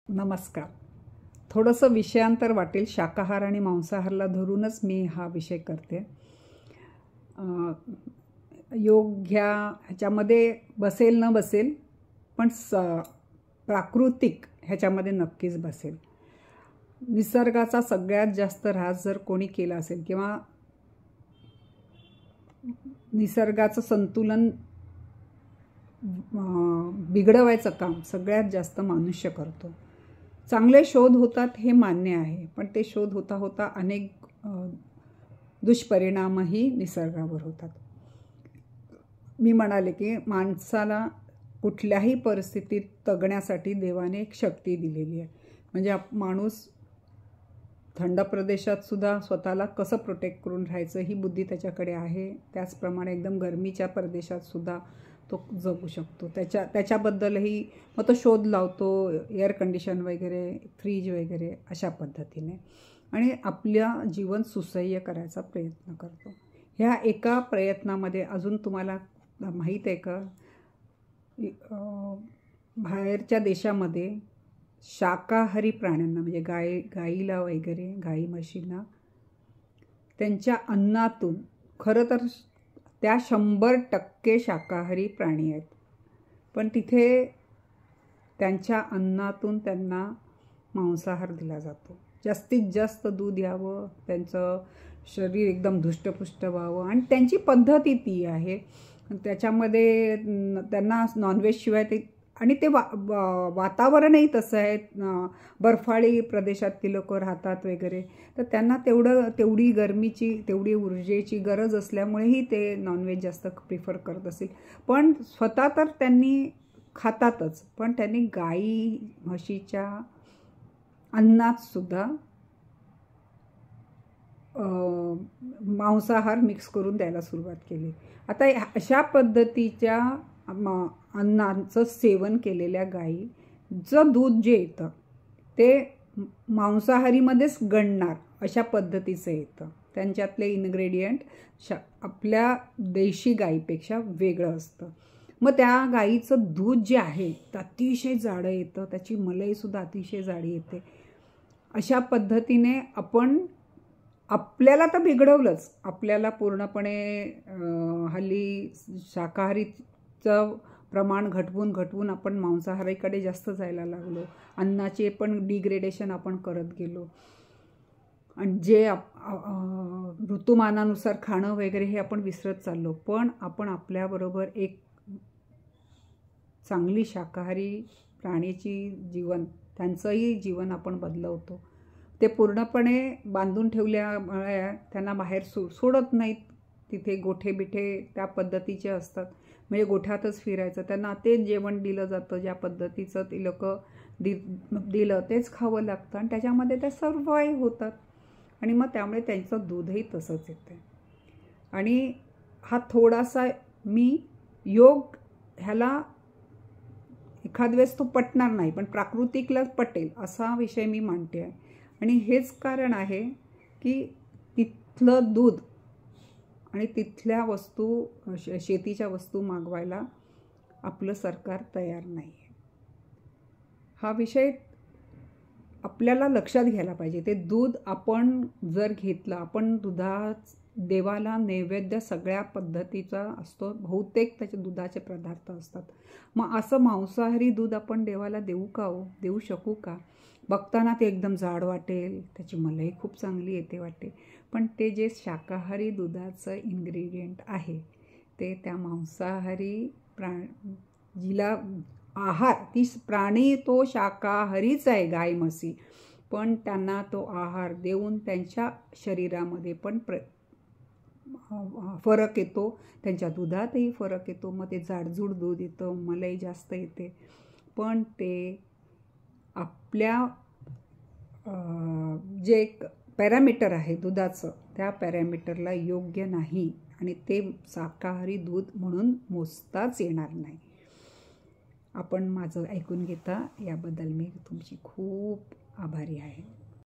नमस्कार. थोडंसं विषयांतर वाटेल, शाकाहार आणि मांसाहारला धरूनच मी हा विषय करते. योग ह्याच्यामध्ये बसेल न बसेल, पण प्राकृतिक ह्याच्यामध्ये नक्कीच बसेल. निसर्गाचा सगळ्यात जास्त ऱ्हास जर कोणी केला असेल किंवा निसर्गाचं संतुलन बिघडवायचं काम सगळ्यात जास्त मनुष्य करतो. चांगले शोध होतात हे मान्य आहे, पण ते शोध होता होता अनेक दुष्परिणामही निसर्गावर होतात. मी म्हणाले की माणसाला कुठल्याही परिस्थितीत तगण्यासाठी देवाने एक शक्ती दिलेली आहे. म्हणजे माणूस थंड प्रदेशात सुद्धा स्वतःला कसं प्रोटेक्ट करून राहायचं ही बुद्धी त्याच्याकडे आहे. त्याचप्रमाणे एकदम गरमीच्या प्रदेशात सुद्धा तो जगू शकतो. त्याच्याबद्दलही मग तो शोध लावतो, एअर कंडिशन वगैरे, फ्रीज वगैरे अशा पद्धतीने, आणि आपलं जीवन सुसह्य करायचा प्रयत्न करतो. ह्या एका प्रयत्नामध्ये अजून तुम्हाला माहीत आहे का, बाहेरच्या देशामध्ये शाकाहारी प्राण्यांना म्हणजे गाईला वगैरे, गाई म्हशींना त्यांच्या अन्नातून, खरं तर त्या 100% शाकाहारी प्राणी आहेत, पण तिथे त्यांच्या अन्नातून त्यांना मांसाहार दिला जातो. जास्तीत जास्त दूध यावं, त्यांचं शरीर एकदम धुष्टपुष्ट व्हावं, आणि त्यांची पद्धती ती आहे. त्याच्यामध्ये त्यांना नॉनव्हेजशिवाय ते, आणि ते वातावरणही तसं आहे, बर्फाळी प्रदेशात ती लोक राहतात वगैरे, तर त्यांना तेवढी गरमीची, तेवढी ऊर्जेची गरज असल्यामुळेही ते नॉनव्हेज जास्त प्रिफर करत असतील. पण स्वतः तर त्यांनी खातातच, पण त्यांनी गाई म्हशीच्या अन्नात सुद्धा मांसाहार मिक्स करून द्यायला सुरुवात केली. आता अशा पद्धतीच्या अन्नाचं सेवन केलेल्या गाईचं दूध जे येतं ते मांसाहारीमध्येच गणणार अशा पद्धतीचं येतं. त्यांच्यातले इन्ग्रेडियंट आपल्या देशी गाईपेक्षा वेगळं असतं. मग त्या गाईचं दूध जे आहे ते अतिशय जाडं येतं, त्याची मलईसुद्धा अतिशय जाडी येते. अशा पद्धतीने आपल्याला तर बिघडवलंच, आपल्याला पूर्णपणे हल्ली शाकाहारीचं प्रमाण घटवून आपण मांसाहारीकडे जास्त जायला लागलो. अन्नाचे पण डिग्रेडेशन आपण करत गेलो, आणि जे ऋतुमानानुसार खाणं वगैरे हे आपण विसरत चाललो. पण आपण आपल्याबरोबर एक चांगली शाकाहारी प्राण्याची त्यांचंही जीवन आपण बदलवतो. ते पूर्णपणे बांधून ठेवल्यामुळे त्यांना बाहेर सोडत नाहीत. तिथे गोठे बिठे त्या पद्धतीचे असतात, म्हणजे गोठ्यातच फिरायचं. त्यांना तेच जेवण दिलं जातं, ज्या पद्धतीचं ते लोक दिलं तेच खावं लागतं, आणि त्याच्यामध्ये त्या सर्वाईव्ह होतात, आणि मग त्यामुळे त्यांचं दूधही तसंच येतं. आणि हा थोडासा मी योग ह्याला एखाद वेळेस तो पटणार नाही, पण प्राकृतिकलाच पटेल असा विषय मी मांडते आहे. आणि हेच कारण आहे की तिथलं दूध आणि तिथल्या वस्तू, शेतीच्या वस्तू मागवायला आपलं सरकार तयार नाही आहे. हा विषय आपल्याला लक्षात घ्यायला पाहिजे. ते दूध आपण जर घेतलं, आपण देवाला नैवेद्य सगळ्या पद्धतीचा असतो, बहुतेक त्याचे दुधाचे पदार्थ असतात. मग असं मांसाहारी दूध आपण देवाला देऊ शकू का? बघताना ते एकदम जाड वाटेल, त्याची मलई खूप चांगली येते वाटेल, पण ते जे शाकाहारी दुधाचं इन्ग्रेडियंट आहे ते त्या मांसाहारी जिला आहार, ती प्राणी तो शाकाहारीच आहे, गाय म्हशी, पण त्यांना तो आहार देऊन त्यांच्या शरीरामध्ये पण फरक येतो, त्यांच्या दुधातही फरक येतो. मग ते जाडजूड दूध येतं, मलई जास्त येते, पण ते आपल्या जे एक पॅरामीटर आहे दुधाचं, त्या पॅरामीटरला योग्य नाही, आणि ते शाकाहारी दूध म्हणून मोजताच येणार नाही. आपण माझं ऐकून घेता याबद्दल मी तुमची खूप आभारी आहे.